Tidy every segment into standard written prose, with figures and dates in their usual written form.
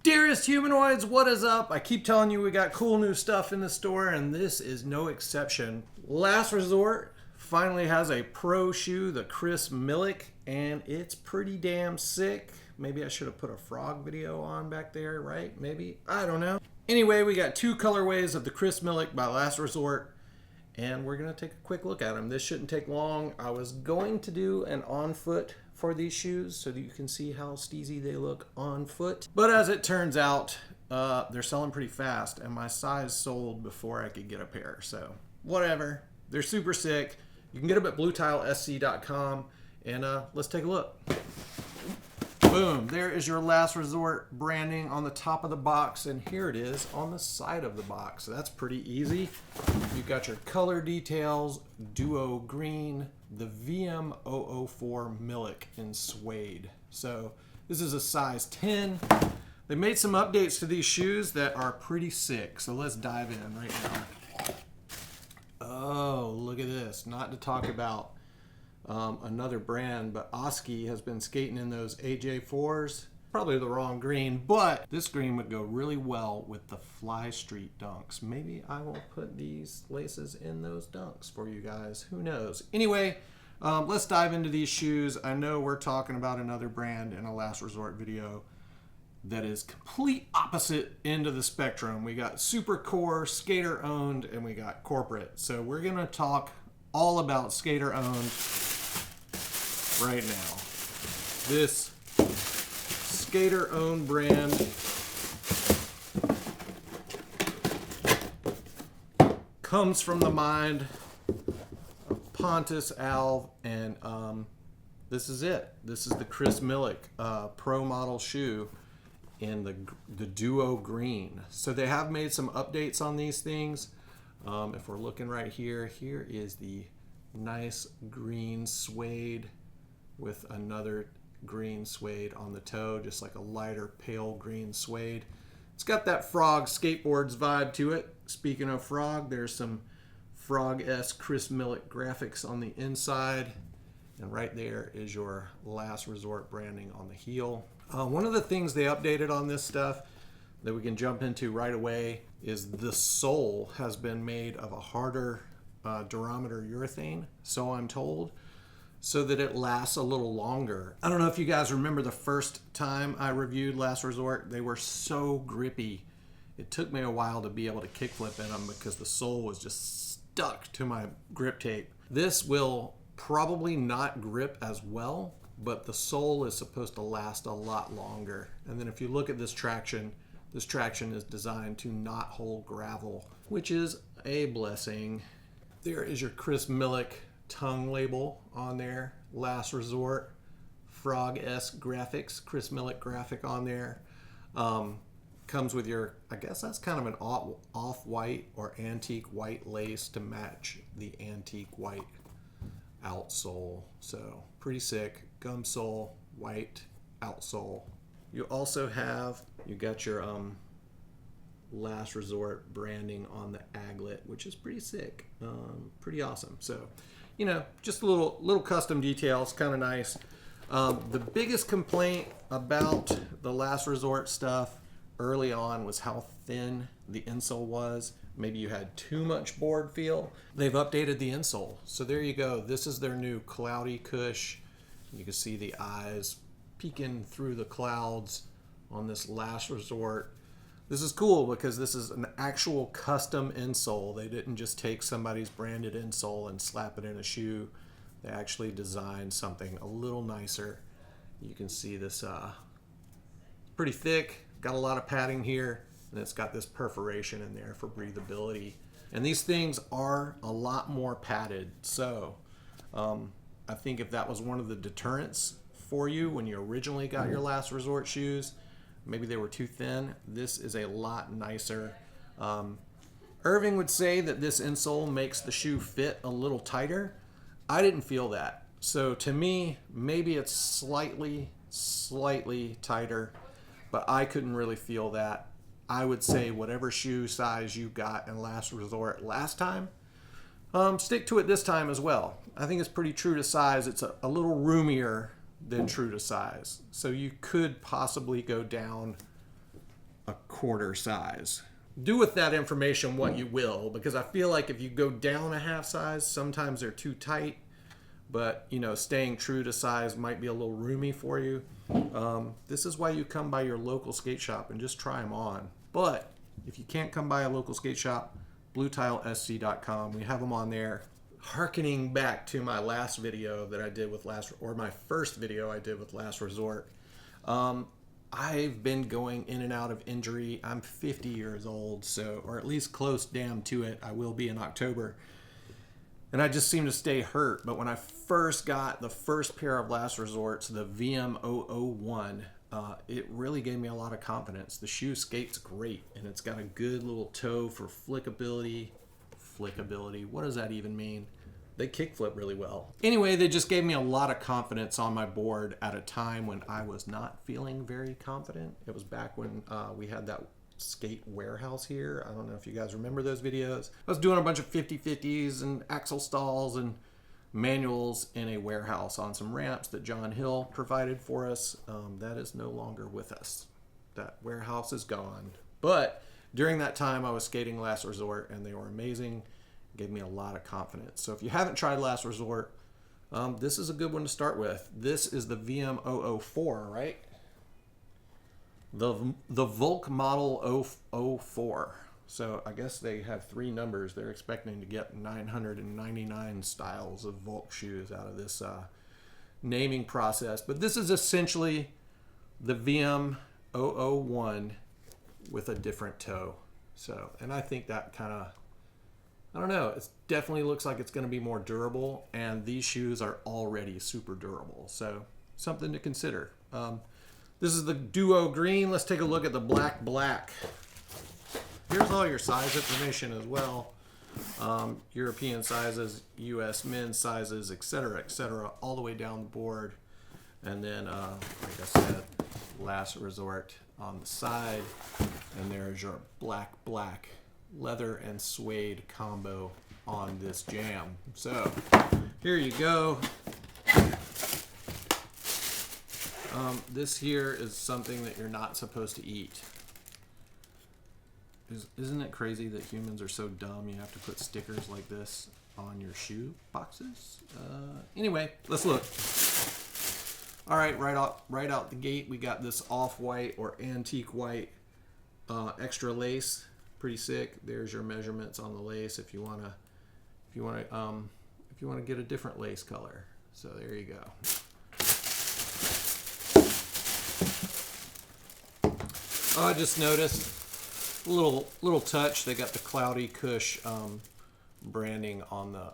Dearest humanoids, what is up? I keep telling you we got cool new stuff in the store, and this is no exception. Last Resort finally has a pro shoe, the Chris Milic, and it's pretty damn sick. Maybe I should have put a frog video on back there, right? Maybe. I don't know. Anyway, we got two colorways of the Chris Milic by Last Resort, and we're going to take a quick look at them. This shouldn't take long. I was going to do an on foot for these shoes so that you can see how steezy they look on foot. But as it turns out, they're selling pretty fast, and my size sold before I could get a pair. So whatever. They're super sick. You can get them at bluetilesc.com, and let's take a look. Boom, there is your Last Resort branding on the top of the box, and here it is on the side of the box. So that's pretty easy. You've got your color details, duo green, the VM004 Milic in suede. So this is a size 10. They made some updates to these shoes that are pretty sick. So let's dive in right now. Oh, look at this. Not to talk about another brand, but Oski has been skating in those AJ4s. Probably the wrong green, but this green would go really well with the Fly Street dunks. Maybe I will put these laces in those dunks for you guys. Who knows? Anyway, let's dive into these shoes. I know we're talking about another brand in a Last Resort video that is complete opposite end of the spectrum. We got super core, skater owned, and we got corporate. So we're gonna talk all about skater owned right now. This skater owned brand comes from the mind of Pontus Alv, and this is it. This is the Chris Milic pro model shoe in the duo green. So they have made some updates on these things. If we're looking right here, here is the nice green suede with another green suede on the toe, just like a lighter pale green suede. It's got that Frog Skateboards vibe to it. Speaking of Frog, there's some Frog-esque Chris Milic graphics on the inside, and right there is your Last Resort branding on the heel. One of the things they updated on this stuff that we can jump into right away is the sole has been made of a harder durometer urethane, so I'm told, so that it lasts a little longer. I don't know if you guys remember the first time I reviewed Last Resort. They were so grippy. It took me a while to be able to kickflip in them because the sole was just stuck to my grip tape. This will probably not grip as well, but the sole is supposed to last a lot longer. And then if you look at this traction is designed to not hold gravel, which is a blessing. There is your Chris Milic tongue label on there. Last Resort, Frog-esque graphics, Chris Milic graphic on there. Comes with your, I guess that's kind of an off-white or antique white lace to match the antique white outsole. So pretty sick. Gum sole, white outsole. You also have, you got your Last Resort branding on the aglet, which is pretty sick. Pretty awesome. So, you know, just a little custom details, kind of nice. The biggest complaint about the Last Resort stuff early on was how thin the insole was. Maybe you had too much board feel. They've updated the insole. So there you go. This is their new cloudy cush. You can see the eyes peeking through the clouds on this Last Resort. This is cool because this is an actual custom insole. They didn't just take somebody's branded insole and slap it in a shoe. They actually designed something a little nicer. You can see this pretty thick, got a lot of padding here, and it's got this perforation in there for breathability. And these things are a lot more padded. So I think if that was one of the deterrents for you when you originally got your Last Resort shoes, maybe they were too thin, this is a lot nicer. Irving would say that this insole makes the shoe fit a little tighter. I didn't feel that. So to me, maybe it's slightly tighter, but I couldn't really feel that. I would say whatever shoe size you got in Last Resort last time, stick to it this time as well. I think it's pretty true to size. It's a little roomier than true to size. So you could possibly go down a quarter size. Do with that information what you will, because I feel like if you go down a half size, sometimes they're too tight, but you know, staying true to size might be a little roomy for you. This is why you come by your local skate shop and just try them on. But if you can't come by a local skate shop, bluetilesc.com, we have them on there. Harkening back to my last video that I did with my first video I did with Last Resort, I've been going in and out of injury. I'm 50 years old, so, or at least close damn to it. I will be in October. And I just seem to stay hurt. But when I first got the first pair of Last Resorts, the VM004, it really gave me a lot of confidence. The shoe skates great, and it's got a good little toe for flickability. Flickability, what does that even mean? They kickflip really well. Anyway, they just gave me a lot of confidence on my board at a time when I was not feeling very confident. It was back when we had that skate warehouse here. I don't know if you guys remember those videos. I was doing a bunch of 50-50s and axle stalls and manuals in a warehouse on some ramps that John Hill provided for us. That is no longer with us. That warehouse is gone. But during that time, I was skating Last Resort, and they were amazing. Gave me a lot of confidence. So if you haven't tried Last Resort, this is a good one to start with. This is the VM004, right? The Volk model 04. So I guess they have 3 numbers. They're expecting to get 999 styles of Volk shoes out of this naming process. But this is essentially the VM001 with a different toe. So, and I think that kind of, I don't know, it definitely looks like it's going to be more durable, and these shoes are already super durable. So something to consider. This is the Duo Green. Let's take a look at the black. Here's all your size information as well. European sizes, US men's sizes, etc., all the way down the board. And then, like I said, Last Resort on the side. And there's your black leather and suede combo on this jam. So here you go. This here is something that you're not supposed to eat. Isn't it crazy that humans are so dumb you have to put stickers like this on your shoe boxes? Anyway, let's look. All right, right out the gate, we got this off-white or antique white extra lace. Pretty sick. There's your measurements on the lace if you wanna get a different lace color. So there you go. Oh, I just noticed a little touch. They got the Cloudy Kush branding on the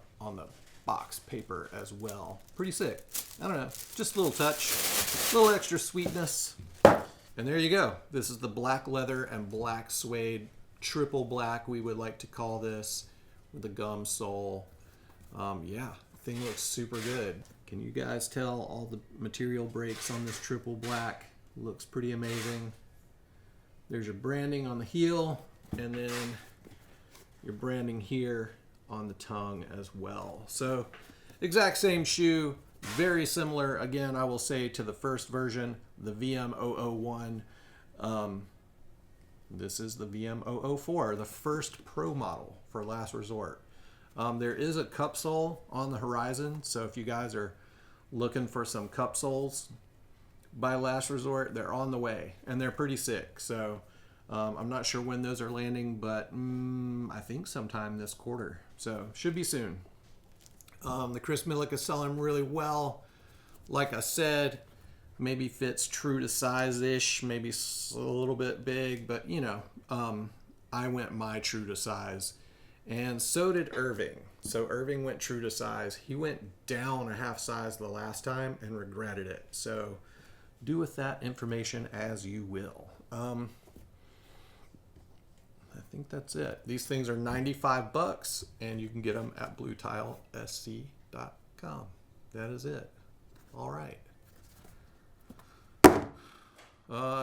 box paper as well. Pretty sick. I don't know, just a little touch, a little extra sweetness. And there you go. This is the black leather and black suede, triple black we would like to call this, with the gum sole. Yeah, thing looks super good. Can you guys tell all the material breaks on this triple black? Looks pretty amazing. There's your branding on the heel, and then your branding here on the tongue as well. So exact same shoe, very similar, again, I will say, to the first version, the VM001. This is the VM004, the first pro model for Last Resort. There is a cup sole on the horizon, so if you guys are looking for some cup soles by Last Resort, they're on the way, and they're pretty sick. So I'm not sure when those are landing, but I think sometime this quarter, so should be soon. The Chris Milic is selling really well. Like I said, maybe fits true to size-ish, maybe a little bit big, but you know, I went my true to size, and so did Irving. So Irving went true to size. He went down a half size the last time and regretted it. So do with that information as you will. I think that's it. These things are $95, and you can get them at bluetilesc.com. That is it. All right.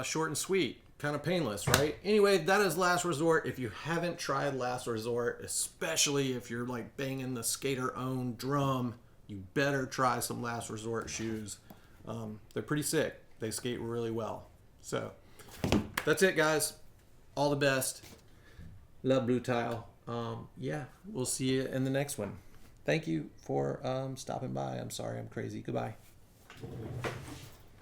Short and sweet, kind of painless, right? Anyway, that is Last Resort. If you haven't tried Last Resort, especially if you're like banging the skater-owned drum, you better try some Last Resort shoes. They're pretty sick. They skate really well. So that's it, guys. all the best. Love Blue Tile. Yeah, we'll see you in the next one. Thank you for stopping by. I'm sorry I'm crazy. Goodbye.